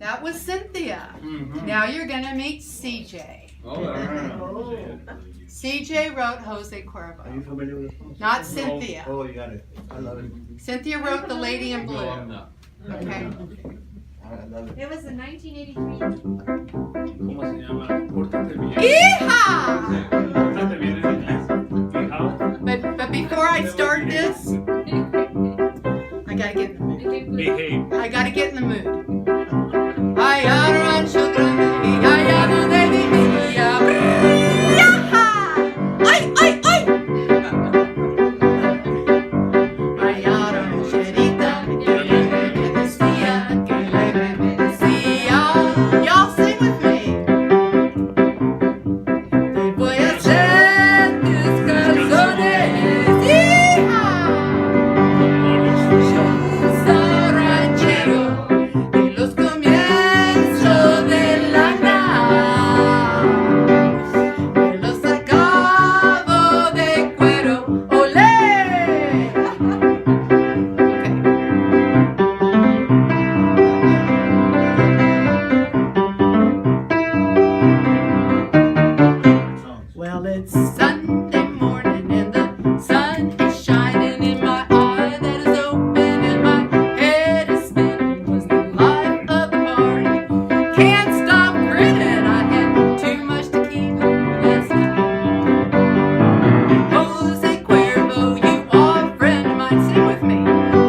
That was Cynthia. Now you're going to meet CJ. CJ wrote Jose Cuervo. Are you familiar with this song? Not Cynthia. Oh, you got it. I love it. Cynthia wrote The Lady in Blue. Okay. I love it. It was in 1983. ¿Cómo se llama? Pórtate bien. Yeehaw! Pórtate bien en inglés. Hija. But before I start this, I gotta get in the mood. Behave. I gotta get in the mood. Ay, adoran children, ay, adoran de mi vida. Yaha! Ay, ay, ay! Ay, adoran cherita, que le decía, que le decía. Y'all sing with me. Te voy a hacer tus canciones. ¡Hija! Ranchero de los comienzos de la nada, de los sacados de cuero, olé. Well, it's Sunday morning and the sun is shining in my eye that is open and my head is spinning. Was the life of the party. Can't stop grinning. I had too much tequila last night. Jose Cuervo, you are a friend of mine. Sing with me.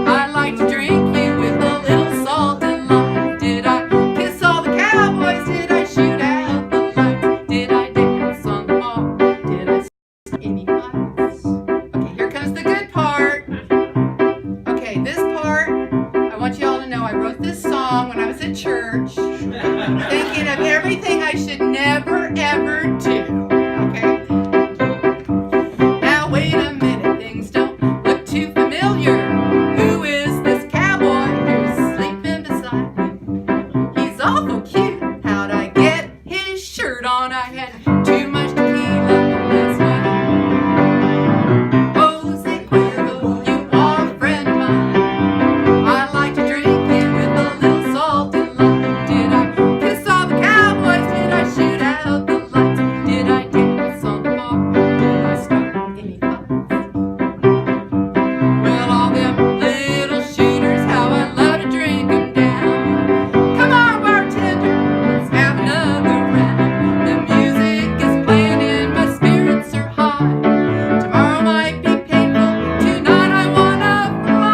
I like to drink you with a little salt and lime. Did I kiss all the cowboys? Did I shoot out the lights? Did I dance on the bar? Did I start any fights? Okay, here comes the good part. Okay, this part, I want you all to know I wrote this song when I was at church, thinking of everything I should never ever do. Okay? Now wait a minute, things don't look too familiar. Who is this cowboy who's sleeping beside me? He's awful cute. How'd I get his shirt on? I had too much tequila last night. Jose Cuervo, you are a friend of mine. I like to drink you with a little salt and lime. Did I kiss all the cowboys? Did I shoot out the lights? Did I dance on the bar? Did I start any fights? Well, all them little shooters, how I love to drink 'em down. Come on, bartender, let's have another round. The music is playing and my spirits are high. Tomorrow might be painful, tonight I wanna fly.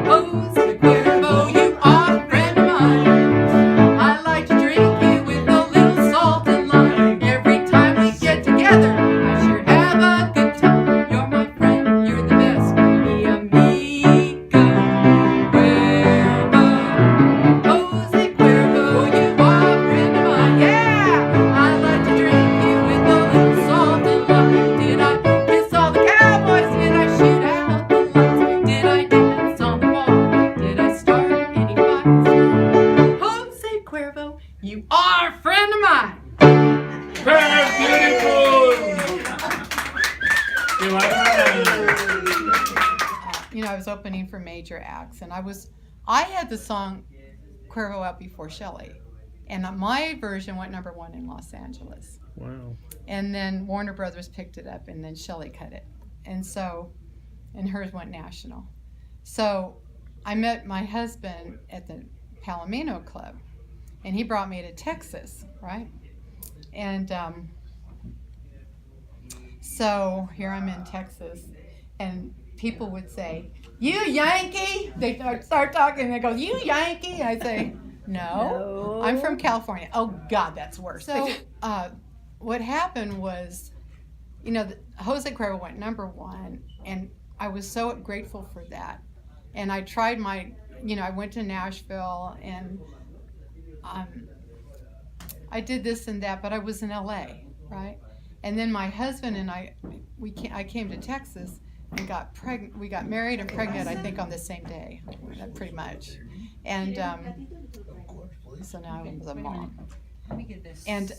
Jose Cuervo, you are a friend of mine. I like to drink you with a little salt and lime. Every time we get together, I sure have a good time. You're my friend, you're the best, mi amigo. Cuervo, Jose Cuervo, you are a friend of mine. Yeah, I like to drink you with a little salt and lime. Did I kiss all the cowboys? Did I shoot out the lights? Did I dance on the bar? Did I start any fights? Jose Cuervo, you are a friend of mine. Very beautiful. Qué bárbara. You know, I was opening for major acts, and I had the song Cuervo out before Shelley, and my version went #1 in Los Angeles. Wow. And then Warner Brothers picked it up, and then Shelley cut it, and hers went national. So I met my husband at the Palomino Club, and he brought me to Texas, right? And so here I'm in Texas, and people would say, "You Yankee?" They start talking, and they go, "You Yankee?" I say, no, I'm from California. Oh, God, that's worse. So what happened was, you know, Jose Cuervo went #1, and I was so grateful for that. And I tried I went to Nashville, and I did this and that, but I was in LA, right? And then my husband and I came to Texas and got pregnant. We got married and pregnant, I think, on the same day, pretty much. And so now I was a mom. And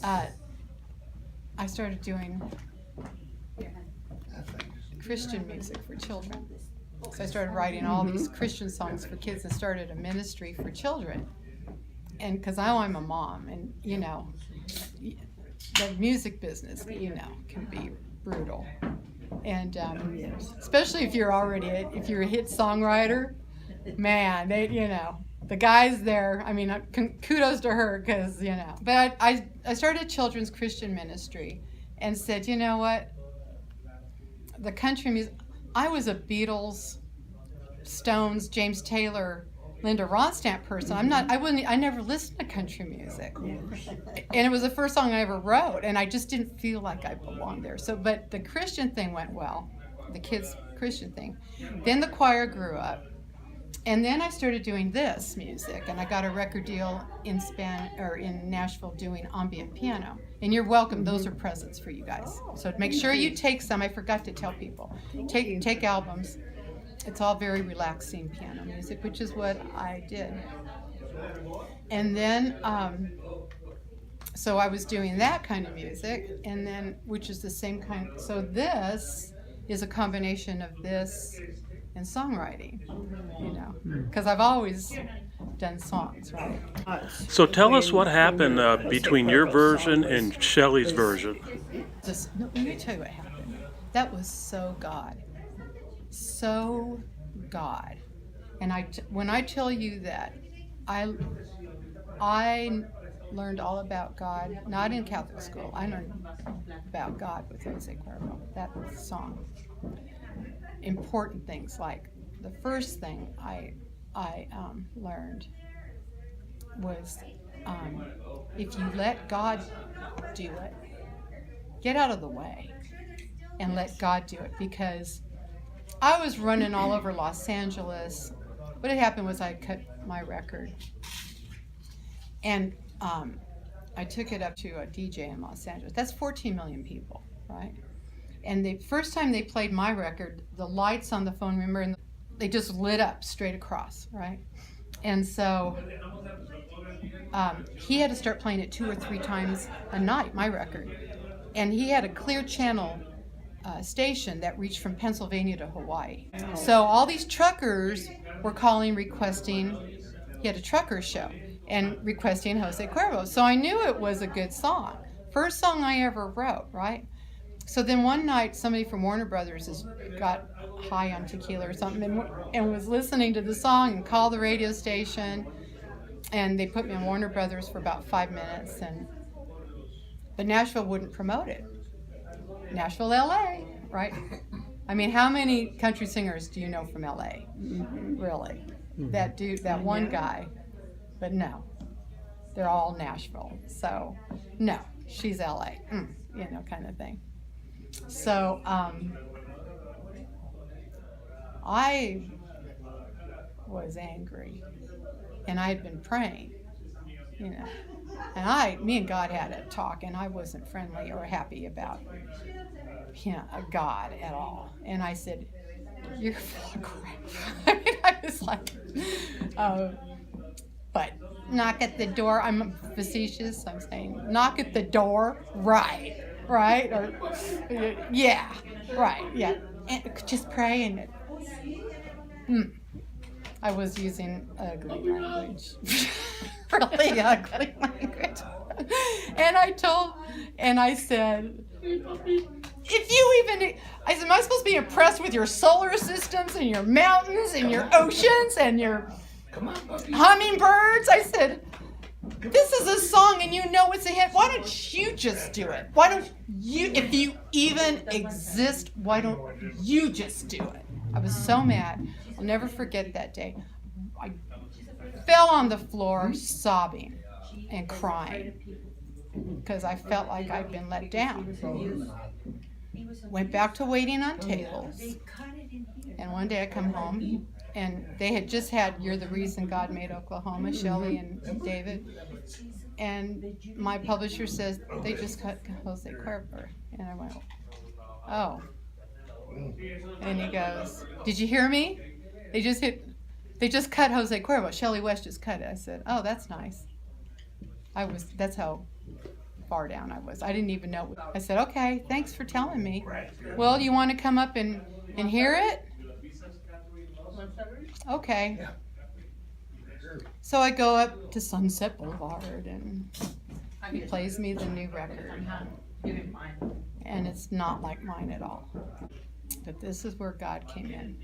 I started doing Christian music for children. So I started writing all these Christian songs for kids and started a ministry for children. And because I'm a mom, and you know, the music business, you know, can be brutal. And especially if you're if you're a hit songwriter, man, they, you know, the guys there, I mean, kudos to her, because, you know. But I started a children's Christian ministry and said, you know what, the country music, I was a Beatles, Stones, James Taylor, Linda Ronstadt person. I never listened to country music. And it was the first song I ever wrote, and I just didn't feel like I belonged there. So, but the Christian thing went well, the kids' Christian thing. Then the choir grew up, and then I started doing this music, and I got a record deal in Nashville doing ambient piano. And you're welcome, those are presents for you guys. So make sure you take some. I forgot to tell people. Take albums. It's all very relaxing piano music, which is what I did. And then, so I was doing that kind of music, and then, which is the same kind. So this is a combination of this and songwriting, you know, because I've always done songs, right? So tell us what happened between your version and Shelley's version. Let me tell you what happened. That was so God. So God. And when I tell you that I learned all about God, not in Catholic school. I learned about God with Jose Cuervo, that song. Important things, like the first thing I learned was if you let God do it, get out of the way and let God do it, because I was running all over Los Angeles. What had happened was I cut my record, and I took it up to a DJ in Los Angeles. That's 14 million people, right? And the first time they played my record, the lights on the phone, remember, and they just lit up straight across, right? And so he had to start playing it 2 or 3 times a night, my record. And he had a clear channel station that reached from Pennsylvania to Hawaii. So all these truckers were calling, requesting, he had a trucker show, and requesting Jose Cuervo. So I knew it was a good song. First song I ever wrote, right? So then one night, somebody from Warner Brothers got high on tequila or something and was listening to the song and called the radio station, and they put me on Warner Brothers for about 5 minutes, but Nashville wouldn't promote it. Nashville, LA, right? I mean, how many country singers do you know from LA? Really? That dude, that one guy, but no, they're all Nashville. So, no, she's LA, you know, kind of thing. So, I was angry, and I had been praying, you know, and me and God had a talk, and I wasn't friendly or happy about God at all. And I said, "You're full of crap." I mean, I was like, but knock at the door. I'm facetious. I'm saying, knock at the door, right, or yeah, right, yeah. And just pray and I was using ugly language, really ugly language. And I said, if you even, I said, am I supposed to be impressed with your solar systems and your mountains and your oceans and your hummingbirds? I said, this is a song and you know it's a hit. Why don't you just do it? Why don't you, if you even exist, why don't you just do it? I was so mad. I'll never forget that day. I fell on the floor sobbing and crying because I felt like I'd been let down. Went back to waiting on tables. And one day I come home, and they had just had You're the Reason God Made Oklahoma, Shelley and David. And my publisher says, they just cut Jose Cuervo. And I went, oh. And he goes, did you hear me? They just cut Jose Cuervo. Shelley West just cut it. I said, oh, that's nice. That's how far down I was. I didn't even know. I said, okay, thanks for telling me. Well, you want to come up and hear it? okay. So I go up to Sunset Boulevard and he plays me the new record. And it's not like mine at all. But this is where God came in.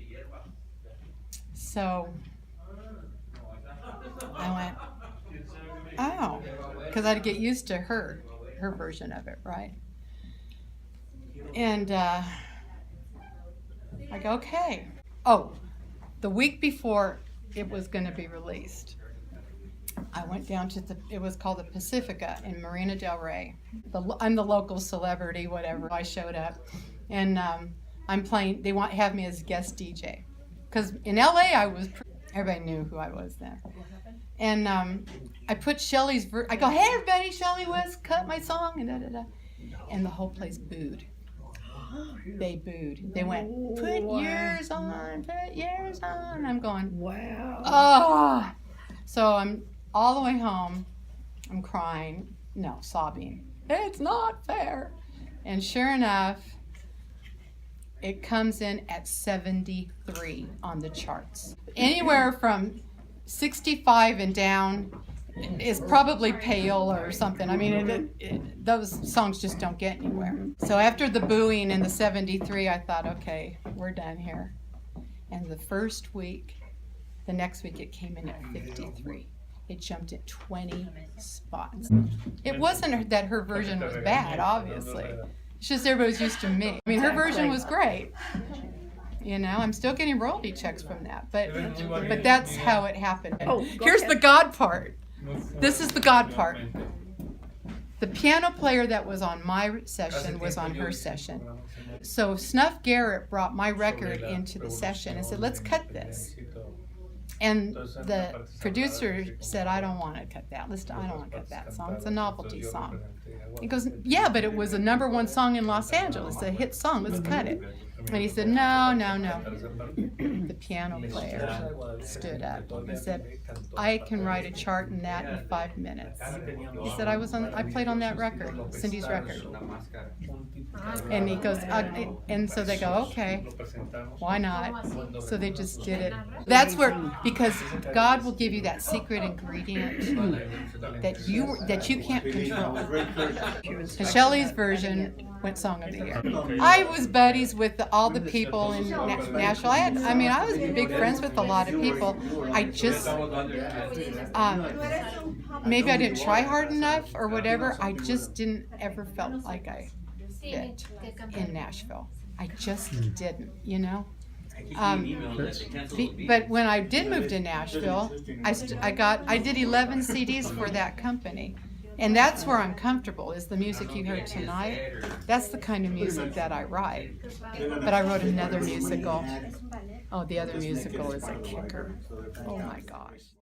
So I went, oh, because I had to get used to her version of it, right? And I go, okay. Oh, the week before it was going to be released, I went down to it was called the Pacifica in Marina del Rey. I'm the local celebrity, whatever. I showed up, and I'm playing. They have me as guest DJ, because in LA everybody knew who I was then. And I put Shelley's. I go, hey everybody, Shelley West cut my song, and da da da, and the whole place booed. They booed. They went, put yours on, put yours on. I'm going, wow. Oh. So I'm all the way home. I'm crying. No, sobbing. It's not fair. And sure enough, it comes in at 73 on the charts. Anywhere from 65 and down is probably pale or something. I mean, those songs just don't get anywhere. So after the booing in the 73, I thought, okay, we're done here. And the next week it came in at 53. It jumped at 20 spots. It wasn't that her version was bad, obviously. It's just everybody was used to me. I mean, her version was great. You know, I'm still getting royalty checks from that. But that's how it happened. Oh, here's the God part. This is the God part. The piano player that was on my session was on her session. So Snuff Garrett brought my record into the session and said, let's cut this. And the producer said, I don't want to cut that. I don't want to cut that song. It's a novelty song. He goes, yeah, but it was a #1 song in Los Angeles, a hit song. Let's cut it. And he said, no. The piano player stood up. He said, I can write a chart in that in 5 minutes. He said, I played on that record, Cindy's record. And he goes, and so they go, okay, why not? So they just did it. That's where, because God will give you that secret ingredient that you can't control. Shelley's version went Song of the Year. I was buddies with all the people in Nashville. I was big friends with a lot of people. I just, maybe I didn't try hard enough or whatever. I just didn't ever felt like I fit in Nashville. I just didn't, you know. But when I did move to Nashville, I did 11 CDs for that company. And that's where I'm comfortable, is the music you heard tonight. That's the kind of music that I write. But I wrote another musical. Oh, the other musical is a kicker. Oh my gosh.